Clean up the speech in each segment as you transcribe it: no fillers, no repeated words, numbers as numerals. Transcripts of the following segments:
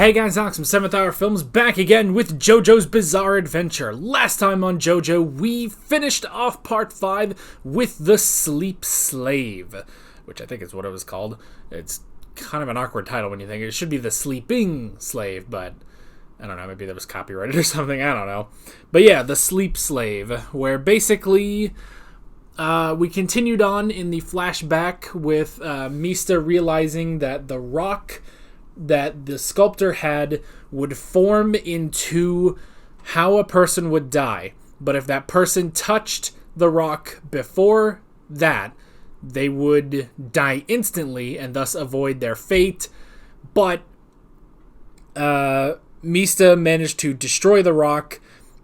Hey guys, Alex from 7th Hour Films back again with JoJo's Bizarre Adventure. Last time on JoJo, we finished off part 5 with the Sleep Slave, which I think is what it was called. It's kind of an awkward title when you think it should be the Sleeping Slave, but I don't know, maybe that was copyrighted or something, I don't know. But yeah, the Sleep Slave, where basically we continued on in the flashback with Mista realizing that the rock that the sculptor had would form into how a person would die. But if that person touched the rock before that, they would die instantly and thus avoid their fate. But Mista managed to destroy the rock,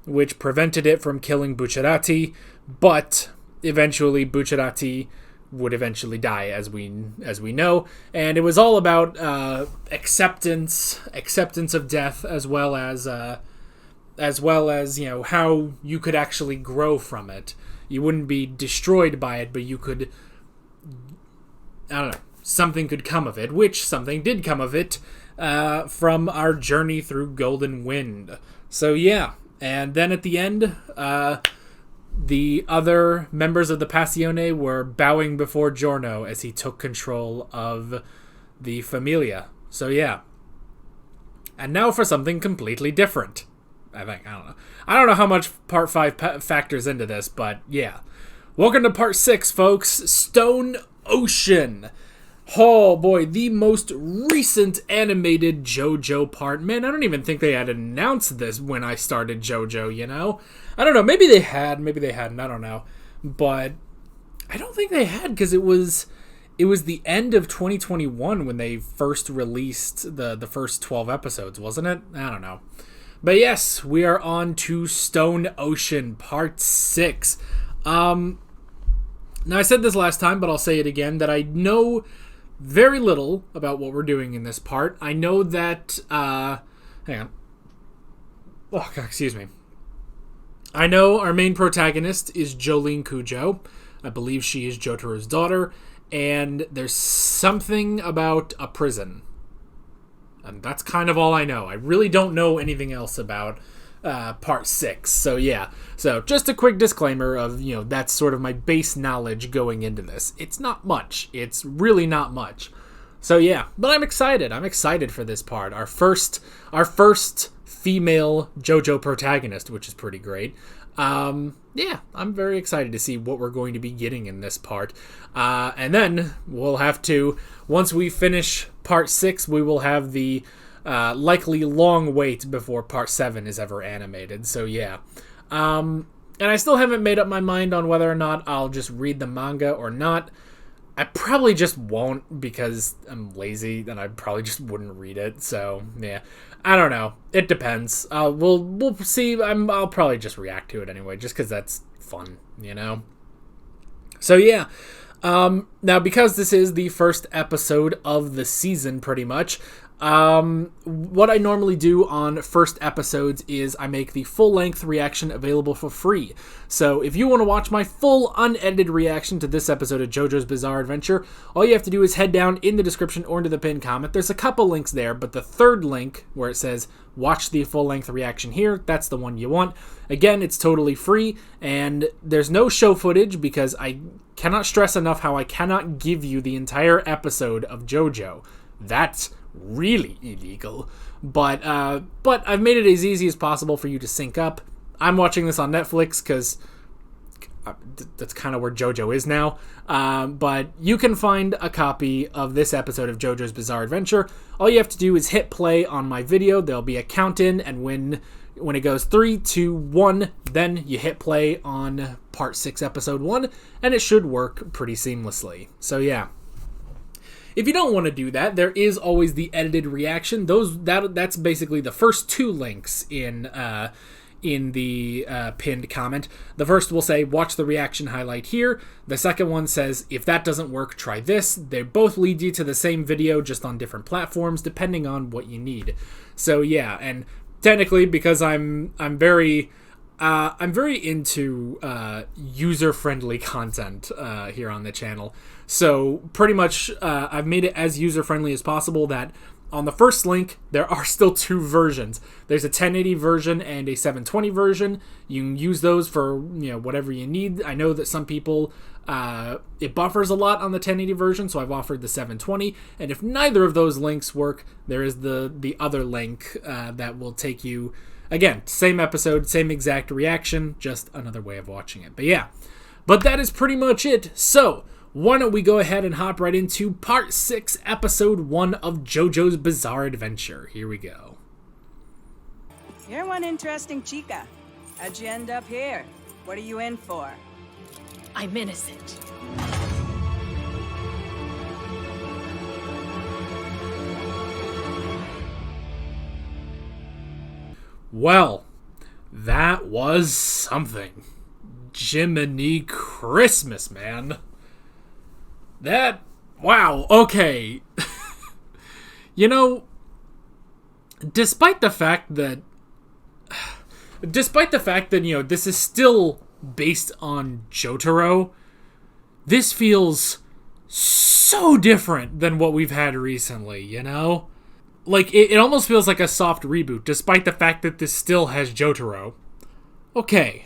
which prevented it from killing Bucciarati, but eventually Bucciarati would eventually die, as we know, and it was all about acceptance of death, as well as how you could actually grow from it. You wouldn't be destroyed by it, but you could, I don't know, something could come of it, which something did come of it from our journey through Golden Wind. So yeah, and then at the end, the other members of the Passione were bowing before Giorno as he took control of the Familia. So yeah. And now for something completely different. I don't know how much part 5 factors into this, but yeah. Welcome to part 6, folks. Stone Ocean. Oh boy, the most recent animated JoJo part. Man, I don't even think they had announced this when I started JoJo, you know? I don't know, maybe they had, maybe they hadn't, I don't know. But I don't think they had, because it was the end of 2021 when they first released the first 12 episodes, wasn't it? I don't know. But yes, we are on to Stone Ocean part 6. Now I said this last time, but I'll say it again, that I know very little about what we're doing in this part. I know that, hang on. Oh, God, excuse me. I know our main protagonist is Jolyne Kujo. I believe she is Jotaro's daughter, and there's something about a prison. And that's kind of all I know. I really don't know anything else about part 6. So yeah. So just a quick disclaimer of, that's sort of my base knowledge going into this. It's not much. It's really not much. So yeah, but I'm excited. I'm excited for this part. Our first female JoJo protagonist, which is pretty great. Yeah, I'm very excited to see what we're going to be getting in this part. And then we'll have to, once we finish part 6, we will have the likely long wait before part 7 is ever animated. So yeah. And I still haven't made up my mind on whether or not I'll just read the manga or not. I probably just won't, because I'm lazy and I probably just wouldn't read it. So yeah, I don't know. It depends. We'll see. I'll probably just react to it anyway, just because that's fun, So yeah. Now, because this is the first episode of the season, pretty much, what I normally do on first episodes is I make the full-length reaction available for free. So if you want to watch my full unedited reaction to this episode of JoJo's Bizarre Adventure, all you have to do is head down in the description or into the pinned comment. There's a couple links there, but the third link where it says watch the full-length reaction here, that's the one you want. Again, it's totally free, and there's no show footage because I cannot stress enough how I cannot give you the entire episode of JoJo. That's really illegal, but I've made it as easy as possible for you to sync up. I'm watching this on Netflix because that's kind of where JoJo is now, but you can find a copy of this episode of JoJo's Bizarre Adventure. All you have to do is hit play on my video. There'll be a count in, and when it goes 3, 2, 1, then you hit play on part 6 episode 1, and it should work pretty seamlessly. So yeah. If you don't want to do that, there is always the edited reaction. That's basically the first 2 links in the pinned comment. The first will say, watch the reaction highlight here. The second one says, if that doesn't work, try this. They both lead you to the same video, just on different platforms, depending on what you need. So yeah, and technically, because I'm very into user-friendly content here on the channel. So pretty much I've made it as user-friendly as possible that on the first link, there are still two versions. There's a 1080 version and a 720 version. You can use those for, whatever you need. I know that some people, it buffers a lot on the 1080 version, so I've offered the 720. And if neither of those links work, there is the other link that will take you, again, same episode, same exact reaction, just another way of watching it. But yeah, but that is pretty much it. So why don't we go ahead and hop right into Part 6, Episode 1 of JoJo's Bizarre Adventure. Here we go. You're one interesting chica. How'd you end up here? What are you in for? I'm innocent. Well, that was something. Jiminy Christmas, man. Wow, okay. Despite the fact that, this is still based on Jotaro, this feels so different than what we've had recently, Like, it almost feels like a soft reboot, despite the fact that this still has Jotaro. Okay.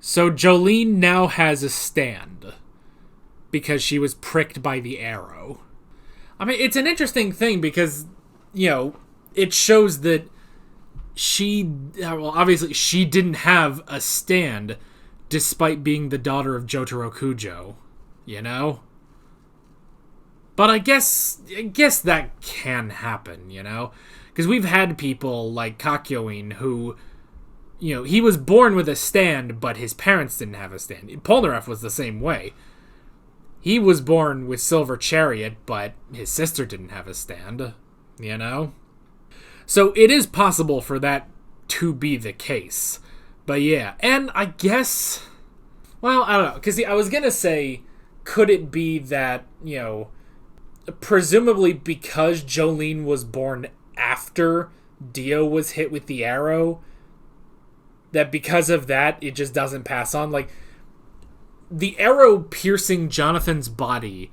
So Jolyne now has a stand because she was pricked by the arrow. I mean, it's an interesting thing because, it shows that obviously she didn't have a stand despite being the daughter of Jotaro Kujo, But I guess that can happen, Because we've had people like Kakyoin who, he was born with a stand, but his parents didn't have a stand. Polnareff was the same way. He was born with Silver Chariot, but his sister didn't have a stand, So it is possible for that to be the case. But yeah, and I guess, well, I don't know. Because I was going to say, could it be that, presumably because Jolyne was born after Dio was hit with the arrow, that because of that, it just doesn't pass on? Like, the arrow piercing Jonathan's body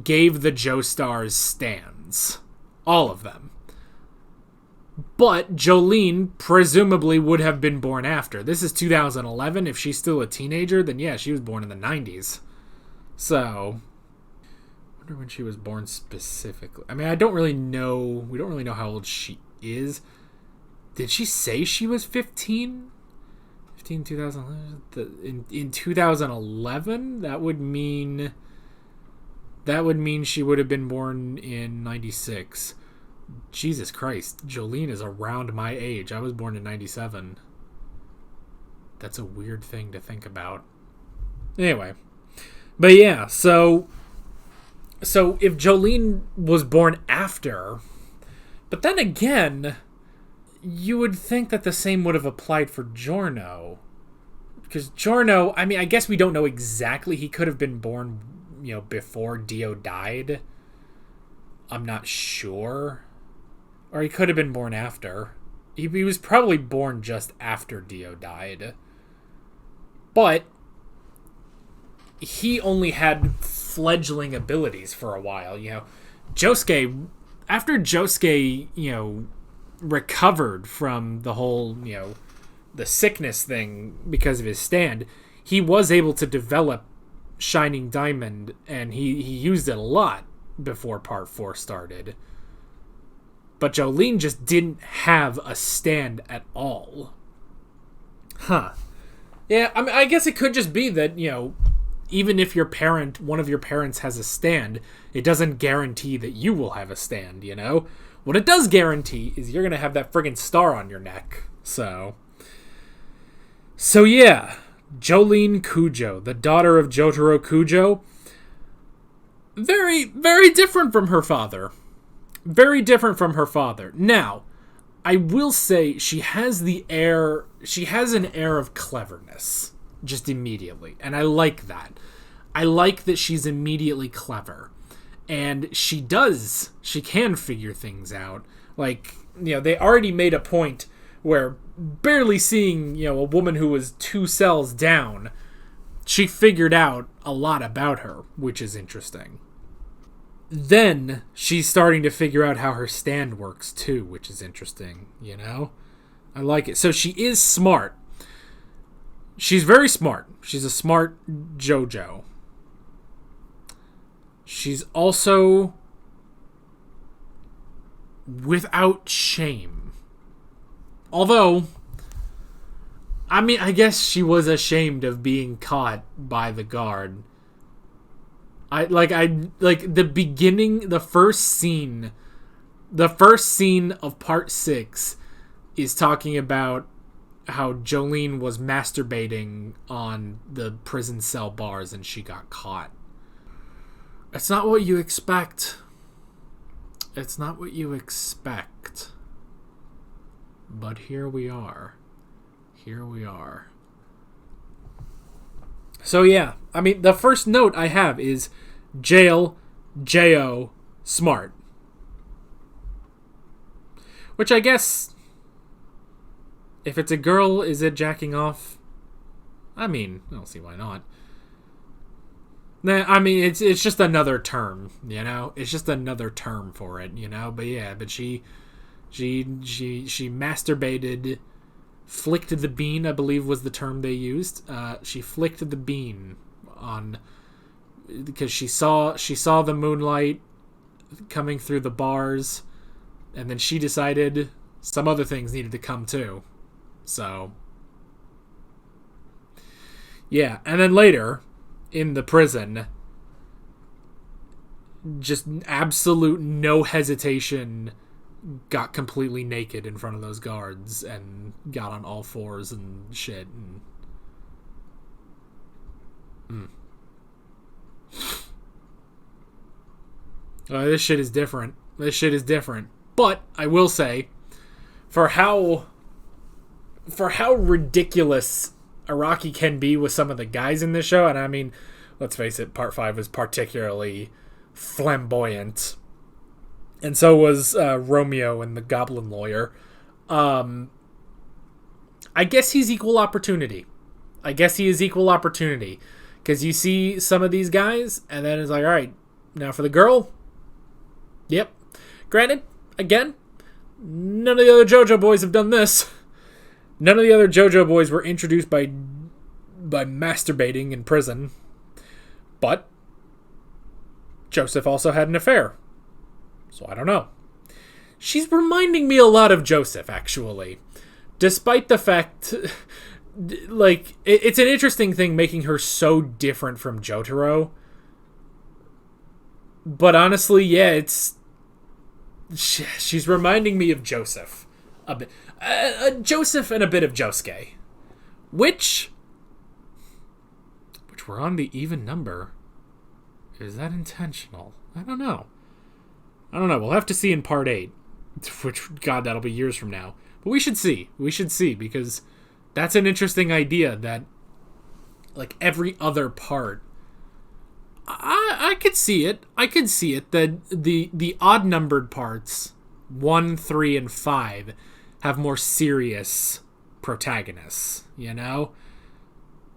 gave the Joestars stands. All of them. But Jolyne presumably would have been born after. This is 2011. If she's still a teenager, then yeah, she was born in the 90s. So, I wonder when she was born specifically. I mean, I don't really know. We don't really know how old she is. Did she say she was 15? 2011. In 2011, that would mean she would have been born in 96. Jesus Christ, Jolyne is around my age. I was born in 97. That's a weird thing to think about. Anyway, but yeah, so if Jolyne was born after, but then again, you would think that the same would have applied for Giorno. Because Giorno, I mean, I guess we don't know exactly. He could have been born, before Dio died. I'm not sure. Or he could have been born after. He was probably born just after Dio died. But he only had fledgling abilities for a while, Josuke, after Josuke, recovered from the whole, the sickness thing because of his stand, he was able to develop Shining Diamond, and he used it a lot before Part 4 started. But Jolyne just didn't have a stand at all. Huh. Yeah, I mean, I guess it could just be that, even if one of your parents has a stand, it doesn't guarantee that you will have a stand, What it does guarantee is you're going to have that friggin' star on your neck. So yeah, Jolyne Kujo, the daughter of Jotaro Kujo, very, very different from her father. Very different from her father. Now, I will say she has an air of cleverness just immediately, and I like that. I like that she's immediately clever. And she can figure things out. Like, they already made a point where barely seeing, a woman who was 2 cells down, she figured out a lot about her, which is interesting. then she's starting to figure out how her stand works too, which is interesting, you know? I like it. So she is smart. She's very smart. She's a smart JoJo. She's also without shame. Although, I mean, I guess she was ashamed of being caught by the guard. I like the beginning, the first scene of part 6 is talking about how Jolyne was masturbating on the prison cell bars and she got caught. It's not what you expect. It's not what you expect. But here we are. Here we are. So yeah, I mean, the first note I have is jail, J-O, smart. Which I guess, if it's a girl, is it jacking off? I mean, I don't see why not. Nah, I mean, it's just another term, you know? It's just another term for it, you know? But yeah, but she masturbated, flicked the bean, I believe was the term they used. She flicked the bean on, because she saw the moonlight coming through the bars, and then she decided some other things needed to come too. So, yeah. And then later, in the prison, just absolute no hesitation, got completely naked in front of those guards and got on all fours and shit. This shit is different. This shit is different. But I will say, for how ridiculous Araki can be with some of the guys in this show, and I mean, let's face it, part 5 was particularly flamboyant, and so was Romeo and the Goblin Lawyer. I guess he's equal opportunity. I guess he is equal opportunity, because you see some of these guys, and then it's like, all right, now for the girl. Yep. Granted, again, none of the other JoJo boys have done this. None of the other JoJo boys were introduced by masturbating in prison. But Joseph also had an affair. So I don't know. She's reminding me a lot of Joseph, actually. Despite the fact, like, it's an interesting thing making her so different from Jotaro. But honestly, yeah, she's reminding me of Joseph. A bit. Joseph and a bit of Josuke. Which we're on the even number. Is that intentional? I don't know. We'll have to see in part 8. Which, God, that'll be years from now. But we should see. Because that's an interesting idea that, like, every other part, I could see it. That the odd-numbered parts, 1, 3, and 5, have more serious protagonists, you know?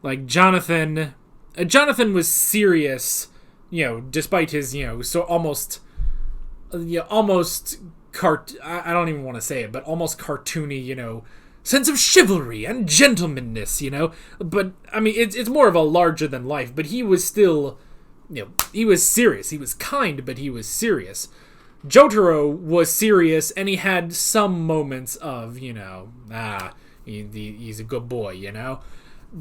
Like, Jonathan was serious, you know, despite his, you know, so almost I don't even want to say it, but almost cartoony, you know, sense of chivalry and gentlemanness, you know? But, I mean, it's more of a larger than life, but he was still, you know, he was serious. He was kind, but he was serious. Jotaro was serious, and he had some moments of, you know, he's a good boy, you know?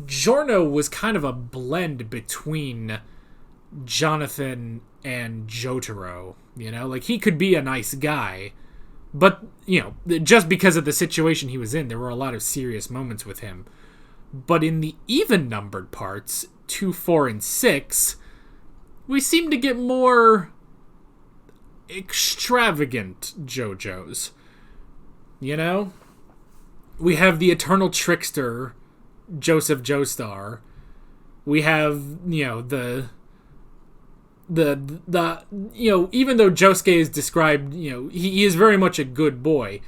Giorno was kind of a blend between Jonathan and Jotaro, you know? Like, he could be a nice guy, but, you know, just because of the situation he was in, there were a lot of serious moments with him. But in the even-numbered parts, 2, 4, and 6, we seem to get more extravagant JoJo's. You know? We have the eternal trickster, Joseph Joestar. We have, you know, the you know, even though Josuke is described, you know, he is very much a good boy.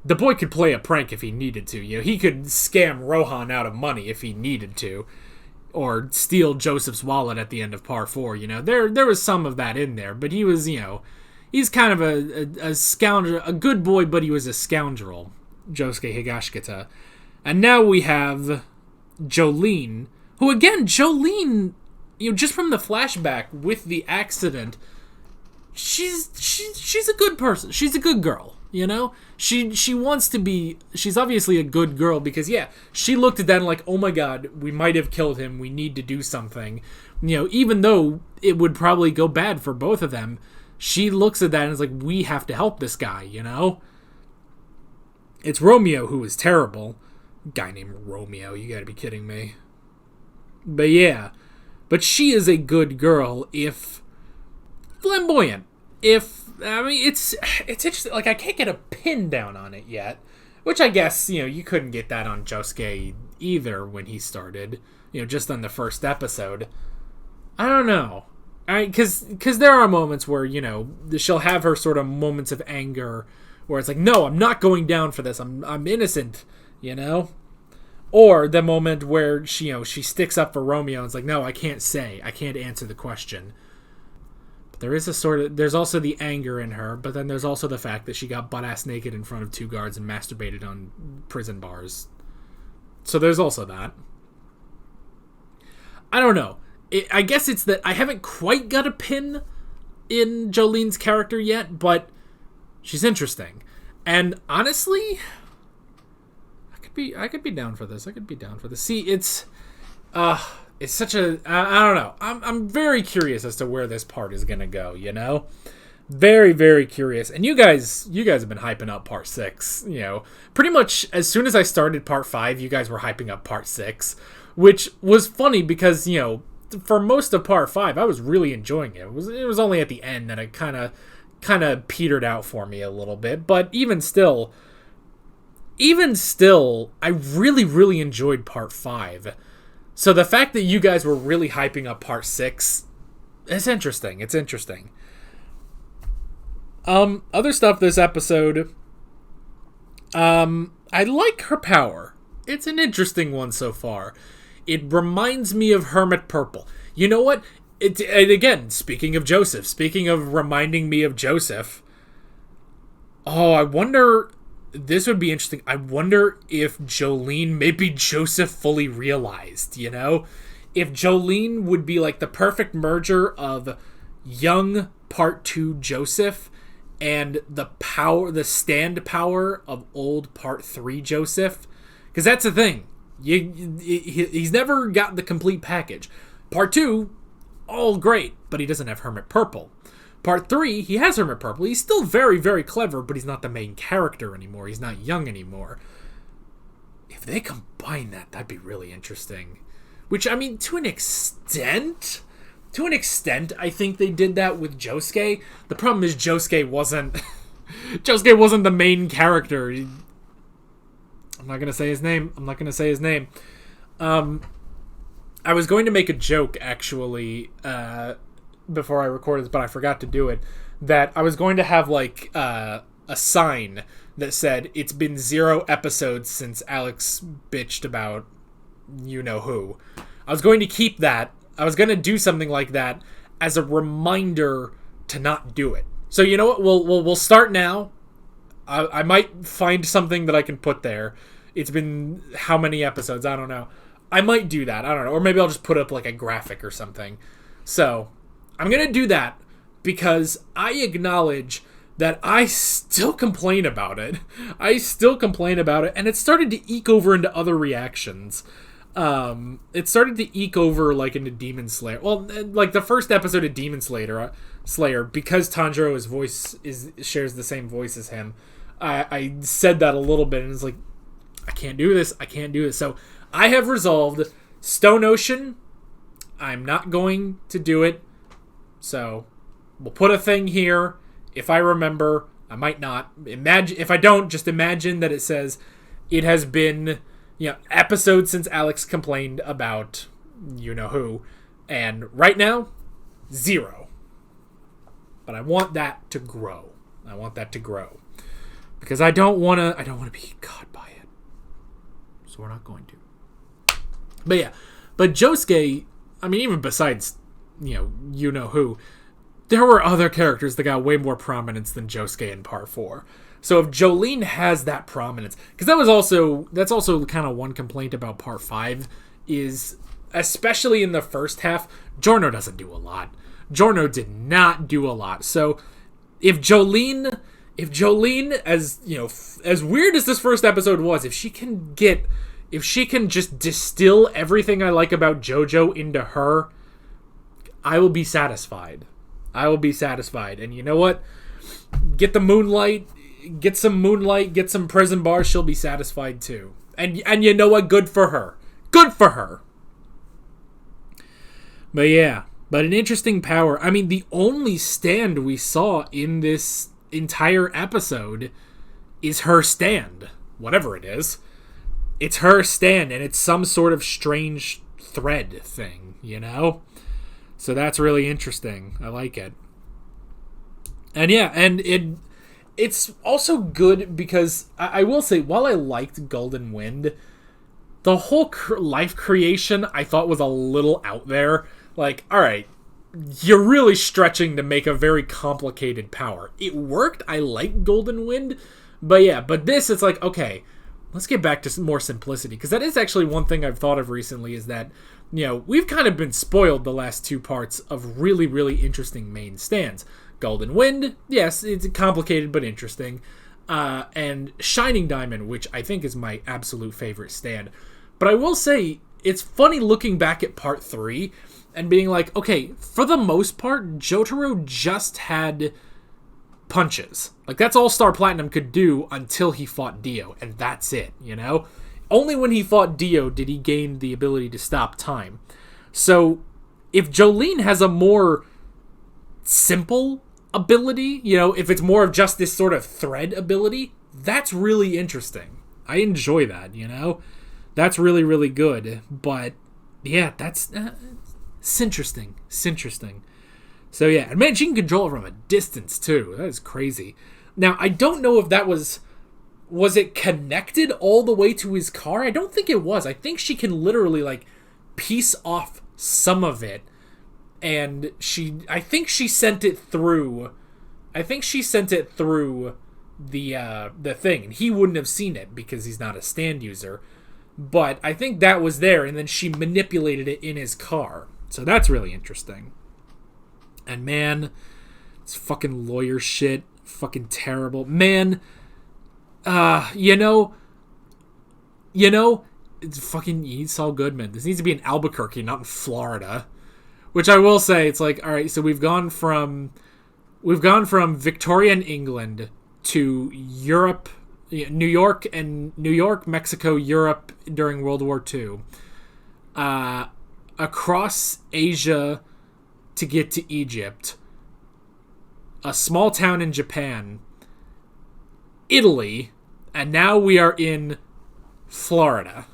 The boy could play a prank if he needed to. You know, he could scam Rohan out of money if he needed to. or steal Joseph's wallet at the end of part 4. There was some of that in there, but he was, he's kind of a scoundrel, a good boy, but he was a scoundrel, Josuke Higashikata. And now we have Jolyne, who again, just from the flashback with the accident, she's a good person. She's a good girl, She wants to be, she's obviously a good girl because, she looked at that and like, oh my god, we might have killed him, we need to do something. Even though it would probably go bad for both of them, she looks at that and is like, we have to help this guy, It's Romeo who is terrible. Guy named Romeo, you gotta be kidding me. But she is a good girl, if flamboyant. It's interesting. Like, I can't get a pin down on it yet, which I guess, you couldn't get that on Josuke either when he started, just on the first episode. I don't know. Because there are moments where, she'll have her sort of moments of anger where it's like, no, I'm not going down for this. I'm innocent, Or the moment where she sticks up for Romeo and it's like, no, I can't answer the question. But there's also the anger in her, but then there's also the fact that she got butt-ass naked in front of 2 guards and masturbated on prison bars. So there's also that. I don't know. I guess it's that I haven't quite got a pin in Jolyne's character yet, but she's interesting. And honestly, I could be down for this. See, it's such a, I don't know. I'm very curious as to where this part is gonna go. Very, very curious. And you guys have been hyping up part 6. Pretty much as soon as I started part 5, you guys were hyping up part 6, which was funny because for most of part 5, I was really enjoying it. It was only at the end that it kind of petered out for me a little bit. But even still, I really, really enjoyed part 5. So the fact that you guys were really hyping up part 6, it's interesting. It's interesting. Other stuff this episode. I like her power. It's an interesting one so far. It reminds me of Hermit Purple. You know what? And again, speaking of Joseph, speaking of reminding me of Joseph, I wonder, this would be interesting. I wonder if Jolyne, maybe Joseph fully realized, If Jolyne would be like the perfect merger of young part 2 Joseph and the stand power of old part 3 Joseph. Because that's the thing. He's never got the complete package. Part 2, all great, but he doesn't have Hermit Purple. Part 3, he has Hermit Purple. He's still very, very clever, but he's not the main character anymore. He's not young anymore. If they combine that, that'd be really interesting. Which, to an extent, I think they did that with Josuke. The problem is Josuke wasn't the main character. I'm not going to say his name. I was going to make a joke, actually, before I recorded this, but I forgot to do it, that I was going to have, like, a sign that said, it's been 0 episodes since Alex bitched about you-know-who. I was going to keep that. I was going to do something like that as a reminder to not do it. So, you know what? We'll start now. I might find something that I can put there. It's been how many episodes? I don't know. I might do that. I don't know. Or maybe I'll just put up like a graphic or something. So I'm going to do that because I acknowledge that I still complain about it. And it started to eke over into other reactions. It started to eke over like into Demon Slayer. Well, like the first episode of Demon Slayer, because Tanjiro's voice shares the same voice as him. I said that a little bit, and it's like, I can't do this. So I have resolved Stone Ocean. I'm not going to do it. So we'll put a thing here. If I remember, I might not. If I don't, just imagine that it says it has been, episodes since Alex complained about you-know-who. And right now, 0. But I want that to grow. Because I don't want to be caught by it. So we're not going to. But yeah, But Josuke, I mean, even besides, you know who, there were other characters that got way more prominence than Josuke in Part 4. So if Jolyne has that prominence, because that's also kind of one complaint about Part 5, is, especially in the first half, Giorno doesn't do a lot. Giorno did not do a lot. So if Jolyne, as as weird as this first episode was, if she can just distill everything I like about JoJo into her, I will be satisfied. And you know what? Get some moonlight, get some prison bars, she'll be satisfied too. And you know what? Good for her. But an interesting power. I mean, the only stand we saw in this entire episode is her stand. Whatever it is. It's her stand, and it's some sort of strange thread thing, So that's really interesting. I like it. And yeah, and it's also good because I will say, while I liked Golden Wind, the whole life creation I thought was a little out there. Like, alright, you're really stretching to make a very complicated power. It worked. I like Golden Wind. But this, it's like, okay, let's get back to some more simplicity. Because that is actually one thing I've thought of recently, is that, we've kind of been spoiled the last two parts of really, really interesting main stands. Golden Wind, yes, it's complicated but interesting. And Shining Diamond, which I think is my absolute favorite stand. But I will say, it's funny looking back at Part 3 and being like, okay, for the most part, Jotaro just had punches. Like, that's all Star Platinum could do until he fought Dio, and that's it, Only when he fought Dio did he gain the ability to stop time. So, if Jolyne has a more simple ability, if it's more of just this sort of thread ability, that's really interesting. I enjoy that, That's really, really good. But, yeah, that's... it's interesting. So, yeah. And, man, she can control it from a distance, too. That is crazy. Now, I don't know if that was it connected all the way to his car? I don't think it was. I think she can literally, piece off some of it. And I think she sent it through the thing. And he wouldn't have seen it because he's not a stand user. But I think that was there, and then she manipulated it in his car. So that's really interesting. And man, it's fucking lawyer shit. Fucking terrible. Man, it's fucking Saul Goodman. This needs to be in Albuquerque, not in Florida. Which I will say, it's like, alright, so we've gone from Victorian England to Europe, New York, Mexico, Europe during World War II. Across Asia to get to Egypt. A small town in Japan. Italy. And now we are in Florida.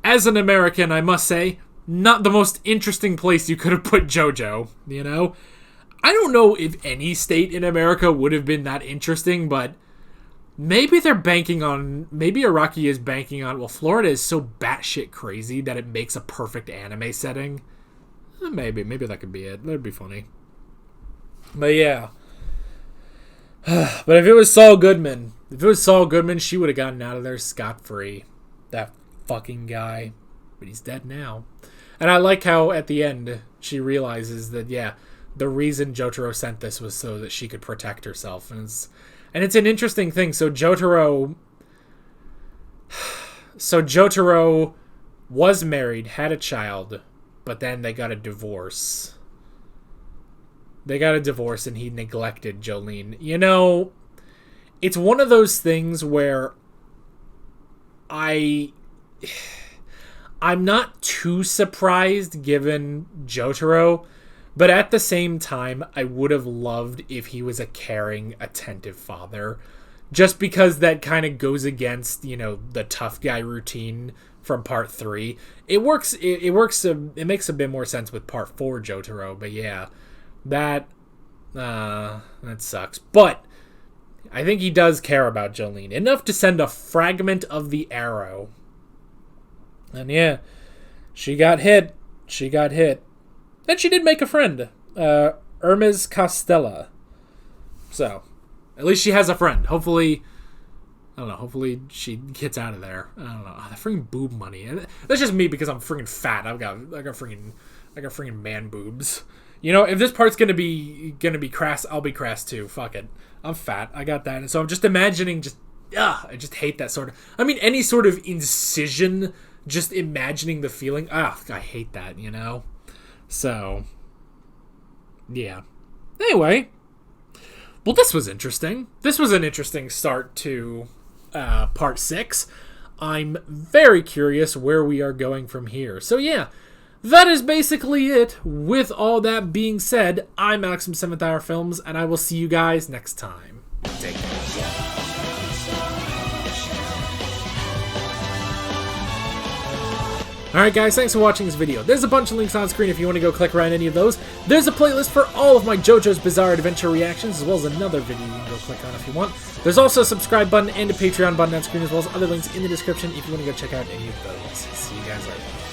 As an American, I must say, not the most interesting place you could have put JoJo, I don't know if any state in America would have been that interesting, but maybe Araki is banking on, well, Florida is so batshit crazy that it makes a perfect anime setting. Maybe that could be it. That'd be funny. But yeah. But if it was Saul Goodman, she would have gotten out of there scot-free. That fucking guy. But he's dead now. And I like how at the end she realizes that, yeah, the reason Jotaro sent this was so that she could protect herself. And it's an interesting thing. So Jotaro was married, had a child, but then they got a divorce. And he neglected Jolyne. It's one of those things where I'm not too surprised given Jotaro, but at the same time, I would have loved if he was a caring, attentive father. Just because that kind of goes against, the tough guy routine from Part 3. It works. It makes a bit more sense with Part 4 Jotaro, but yeah, that sucks. But I think he does care about Jolyne enough to send a fragment of the arrow. And yeah, She got hit. She got hit. And she did make a friend. Hermes Costella. So, at least she has a friend. Hopefully, I don't know, hopefully she gets out of there. I don't know. Oh, that freaking boob money. And that's just me because I'm freaking fat. I got freaking man boobs. You know, if this part's gonna be crass, I'll be crass too. Fuck it. I'm fat. I got that. And so I'm just imagining I just hate that sort of... I mean, any sort of incision, just imagining the feeling. I hate that, you know? So, yeah. Anyway, well, this was interesting. This was an interesting start to part 6. I'm very curious where we are going from here. So, yeah. That is basically it. With all that being said, I'm Alex from 7th Hour Films, and I will see you guys next time. Take care. Alright guys, thanks for watching this video. There's a bunch of links on screen if you want to go click around any of those. There's a playlist for all of my JoJo's Bizarre Adventure reactions, as well as another video you can go click on if you want. There's also a subscribe button and a Patreon button on screen, as well as other links in the description if you want to go check out any of those. See you guys later.